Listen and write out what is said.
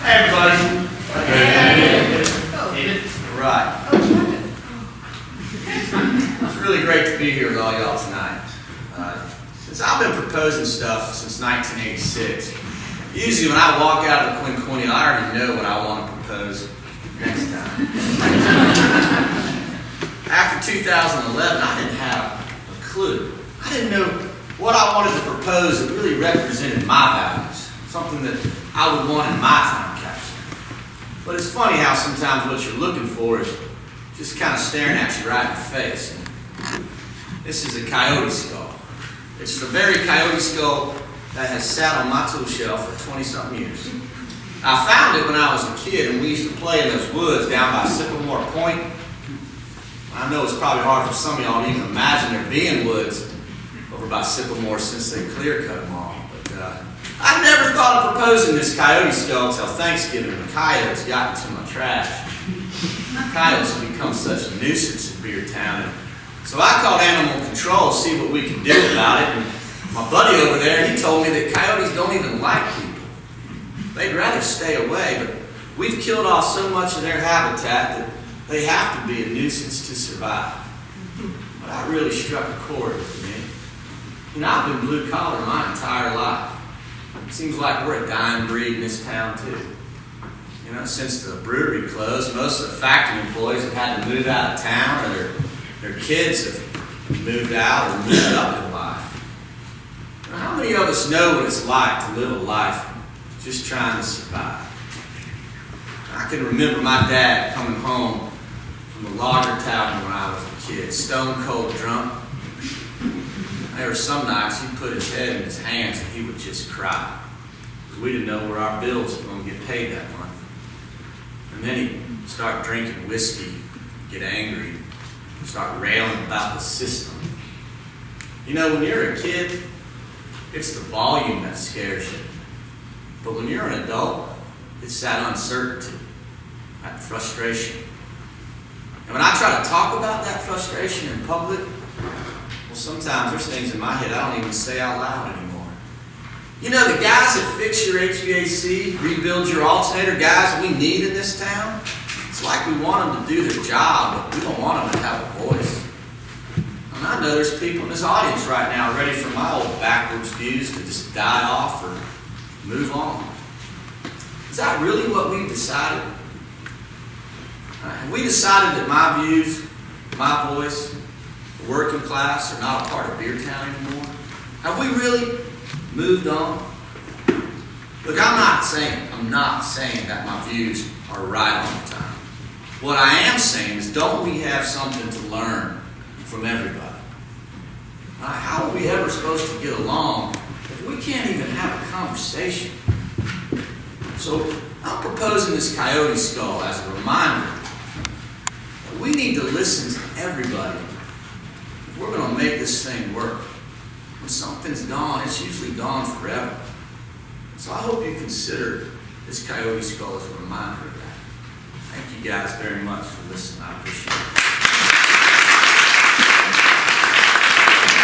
Hey, everybody. David? Right. It's really great to be here with all y'all tonight. Since I've been proposing stuff since 1986, usually when I walk out of the Quinquennial, I already know what I want to propose next time. After 2011, I didn't have a clue. I didn't know what I wanted to propose that really represented my values, something that I would want in my time capsule. But it's funny how sometimes what you're looking for is just kind of staring at you right in the face. This is a coyote skull. It's the very coyote skull that has sat on my tool shelf for 20-something years. I found it when I was a kid, and we used to play in those woods down by Sycamore Point. I know it's probably hard for some of y'all to even imagine there being woods over by Sycamore since they clear-cut them all. But I never thought of proposing this coyote skull until Thanksgiving. The coyotes got into my trash. Coyotes have become such a nuisance in Beertown. So I called animal control to see what we could do about it. And my buddy over there, he told me that coyotes don't even like people. They'd rather stay away, but we've killed off so much of their habitat that they have to be a nuisance to survive. But that really struck a chord with me. You know, I've been blue collar my entire life. It seems like we're a dying breed in this town too. You know, since the brewery closed, most of the factory employees have had to move out of town, or their kids have moved out or moved up in life. Now, how many of us know what it's like to live a life just trying to survive? I can remember my dad coming home from the logger tavern when I was a kid, stone cold drunk. There were some nights he'd put his head in his hands and he would just cry, because we didn't know where our bills were going to get paid that month. And then he'd start drinking whiskey, get angry, start railing about the system. You know, when you're a kid, it's the volume that scares you. But when you're an adult, it's that uncertainty, that frustration. And when I try to talk about that frustration in public, well, sometimes there's things in my head I don't even say out loud anymore. You know, the guys that fix your HVAC, rebuild your alternator, guys we need in this town, it's like we want them to do their job, but we don't want them to have a voice. And I know there's people in this audience right now ready for my old backwards views to just die off or move on. Is that really what we've decided? Have we decided that my views, my voice, the working class are not a part of Beertown anymore? Have we really moved on? Look, I'm not saying that my views are right all the time. What I am saying is, don't we have something to learn from everybody? How are we ever supposed to get along if we can't even have a conversation? So I'm proposing this coyote skull as a reminder that we need to listen to everybody if we're going to make this thing work. When something's gone, it's usually gone forever. So I hope you consider this coyote skull as a reminder of that. Thank you guys very much for listening. I appreciate it.